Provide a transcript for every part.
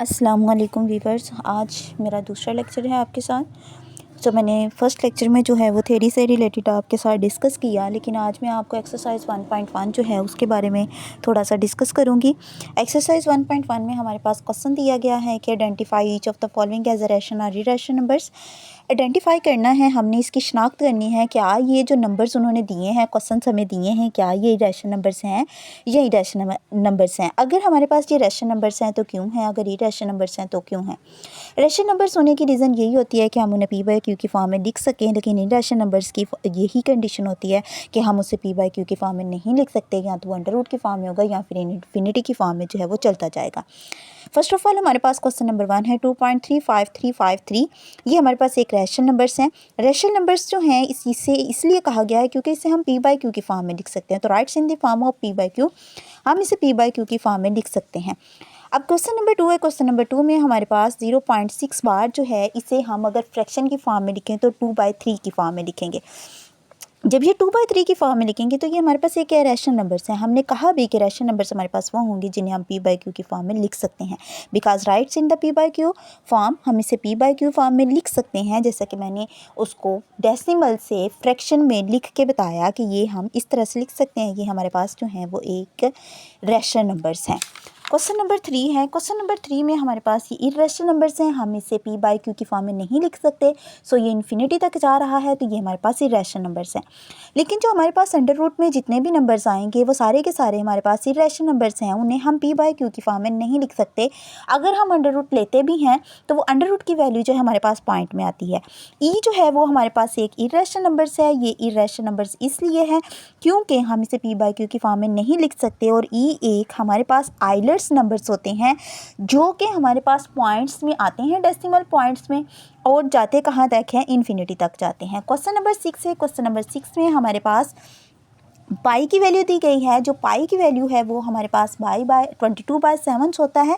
अस्सलामुअलैकुम वीवर्स, आज मेरा दूसरा लेक्चर है आपके साथ। मैंने फ़र्स्ट लेक्चर में जो है वो थ्योरी से रिलेटेड आपके साथ डिस्कस किया, लेकिन आज मैं आपको एक्सरसाइज 1.1 जो है उसके बारे में थोड़ा सा डिस्कस करूँगी। एक्सरसाइज 1.1 में हमारे पास क्वेश्चन दिया गया है कि identify each of the following as a rational और इरैशनल नंबर्स। आइडेंटिफाई करना है, हमने इसकी शनाख्त करनी है, क्या ये जो नंबर्स उन्होंने दिए हैं, क्वेश्चन हमें दिए हैं, क्या ये इरैशनल नंबर्स हैं या इरैशनल नंबर्स हैं। अगर हमारे पास ये रैशनल नंबर्स हैं तो क्यों हैं, अगर इरैशनल नंबर्स हैं तो क्यों हैं। रैशनल नंबर्स होने की रीज़न यही होती है कि हम उन्हें पी बाई क्यू की फॉर्म में लिख सकें, लेकिन इरैशनल नंबर्स की यही कंडीशन होती है कि हम उसे पी बाई क्यू की फॉर्म में नहीं लिख सकते, या तो अंडर रूट की फॉर्म में होगा या फिर इन्फिनिटी की फॉर्म में जो है वो चलता जाएगा। फर्स्ट ऑफ ऑल हमारे पास क्वेश्चन नंबर 1 है 2.35353। ये हमारे पास एक रैशनल नंबर्स हैं। रैशनल नंबर्स जो हैं इसे इसलिए कहा गया है क्योंकि इसे हम पी बाई क्यू की फॉर्म में लिख सकते हैं। तो rights in the form of P by Q, हम इसे पी बाई क्यू की फॉर्म में लिख सकते हैं। अब क्वेश्चन नंबर 2 है। क्वेश्चन नंबर 2 में हमारे पास 0.6 बार जो है इसे हम अगर फ्रैक्शन की फॉर्म में लिखें तो 2/3 की फॉर्म में लिखेंगे। जब ये 2/3 की फॉर्म में लिखेंगे तो ये हमारे पास एक रैशनल नंबर्स हैं। हमने कहा भी कि रैशनल नंबर्स हमारे पास वो होंगे जिन्हें हम पी बाई क्यू की फॉर्म में लिख सकते हैं, because rights in the P by Q form, हम इसे पी बाई क्यू फॉर्म में लिख सकते हैं। जैसा कि मैंने उसको डेसिमल से फ्रैक्शन में लिख के बताया कि ये हम इस तरह से लिख सकते हैं। ये हमारे पास जो है वो एक रैशनल नंबर्स हैं। क्वेश्चन नंबर 3 है। क्वेश्चन नंबर 3 में हमारे पास ये इररेशनल नंबर्स हैं, हम इसे पी बाई क्यू की फॉर्म में नहीं लिख सकते। सो ये इन्फिनिटी तक जा रहा है, तो ये हमारे पास इररेशनल नंबर्स हैं। लेकिन जो हमारे पास अंडर रूट में जितने भी नंबर्स आएंगे वो सारे के सारे हमारे पास इररेशनल नंबर्स हैं, उन्हें हम पी बाई क्यू की फॉर्म में नहीं लिख सकते। अगर हम अंडर रूट लेते भी हैं तो वो अंडर रूट की वैल्यू जो है हमारे पास पॉइंट में आती है। ई जो है वो हमारे पास एक इररेशनल नंबर्स है। ये इररेशनल नंबर्स इसलिए है क्योंकि हम इसे पी बाई क्यू की फॉर्म में नहीं लिख सकते, और ई एक हमारे पास आइलर्स नंबर्स होते हैं जो कि हमारे पास पॉइंट्स में आते हैं, डेसिमल पॉइंट्स में, और जाते कहाँ तक हैं, इन्फिनिटी तक जाते हैं। क्वेश्चन नंबर 6 है। क्वेश्चन नंबर 6 में हमारे पास पाई की वैल्यू दी गई है। जो पाई की वैल्यू है वो हमारे पास 22/7 होता है।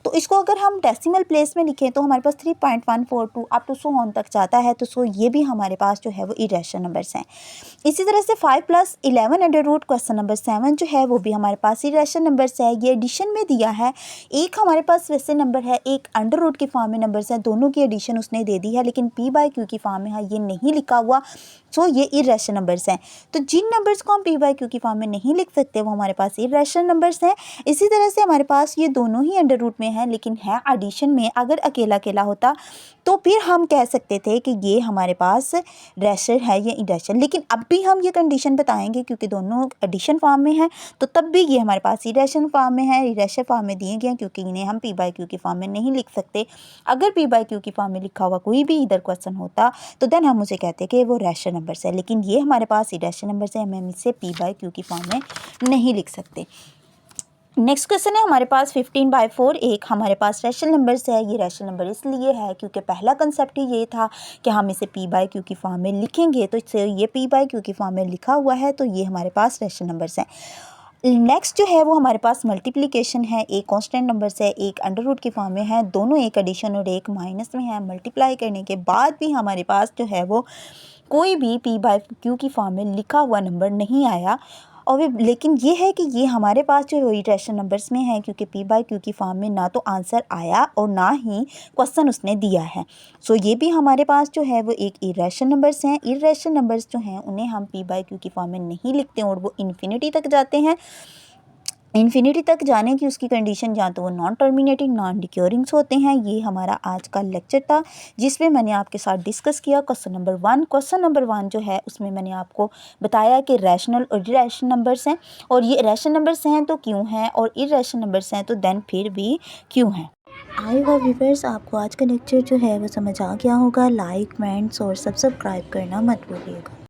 तो इसको अगर हम डेसिमल प्लेस में लिखें तो हमारे पास 3.142 अप टू सो ऑन तक जाता है। तो सो ये भी हमारे पास जो है वो इररेशनल नंबर्स हैं। इसी तरह से 5 + 11 अंडर रूट क्वेश्चन नंबर 7 जो है वो भी हमारे पास इररेशनल नंबर्स है। ये एडिशन में दिया है। एक हमारे पास वैसे नंबर है, एक अंडर रूट की फॉर्म में नंबर्स है, दोनों की एडिशन उसने दे दी है, लेकिन पी बाई क्यू की फॉर्म में है ये नहीं लिखा हुआ। सो ये इररेशनल नंबर्स हैं। तो जिन नंबर्स को हम पी बाई क्यू की फॉर्म में नहीं लिख सकते वो हमारे पास इररेशनल नंबर्स हैं। इसी तरह से हमारे पास ये दोनों ही अंडर रूट में हैं, लेकिन है एडिशन में। अगर अकेला अकेला होता तो फिर हम कह सकते थे कि ये हमारे पास रैशनल है या इररेशनल, लेकिन अब भी हम ये कंडीशन बताएंगे क्योंकि दोनों एडिशन फॉर्म में हैं, तो तब भी ये हमारे पास इररेशनल फॉर्म में है, इररेशनल फॉर्म में दिए गए हैं क्योंकि इन्हें हम पी बाई क्यू की फॉर्म में नहीं लिख सकते। अगर पी बाई क्यू की फॉर्म में लिखा हुआ कोई भी इधर क्वेश्चन होता तो देन हम उसे कहते कि वो रैशनल नंबर्स है, लेकिन ये हमारे पास इररेशनल नंबर्स है, हम इसे पी बाई क्यू की फॉर्म में नहीं लिख सकते। नेक्स्ट क्वेश्चन है हमारे पास 15/4। एक हमारे पास रैशनल नंबर्स है। ये रैशनल नंबर इसलिए है क्योंकि पहला कंसेप्ट ही ये था कि हम इसे पी बाई क्यू की फॉर्म में लिखेंगे, तो इससे ये पी बाई क्यू की फॉर्म में लिखा हुआ है, तो ये हमारे पास रैशनल नंबर्स हैं। नेक्स्ट जो है वो हमारे पास मल्टीप्लिकेशन है। एक कांस्टेंट नंबर्स है, एक अंडर रूट की फॉर्म में है, दोनों एक एडिशन और एक माइनस में है। मल्टीप्लाई करने के बाद भी हमारे पास जो है वो कोई भी पी बाई क्यू की फॉर्म में लिखा हुआ नंबर नहीं आया। और लेकिन ये है कि ये हमारे पास जो इररेशनल नंबर्स में है क्योंकि पी बाई क्यू की फॉर्म में ना तो आंसर आया और ना ही क्वेश्चन उसने दिया है। सो ये भी हमारे पास जो है वो एक इररेशनल नंबर्स हैं। इररेशनल नंबर्स जो हैं उन्हें हम पी बाई क्यू की फॉर्म में नहीं लिखते और वो इन्फिनिटी तक जाते हैं। इन्फिनिटी तक जाने की उसकी कंडीशन या तो वो नॉन टर्मिनेटिंग नॉन डिक्योरिंग्स होते हैं। ये हमारा आज का लेक्चर था जिसमें मैंने आपके साथ डिस्कस किया क्वेश्चन नंबर 1। क्वेश्चन नंबर 1 जो है उसमें मैंने आपको बताया कि रैशनल और इररेशनल नंबर्स हैं, और ये रैशनल नंबर्स हैं तो क्यों हैं, और इररेशनल नंबर्स हैं तो देन फिर भी क्यों हैं। आई होप व्यूअर्स आपको आज का लेक्चर जो है वो समझ आ गया होगा। लाइक, कमेंट्स और सब्सक्राइब करना मत भूलिएगा।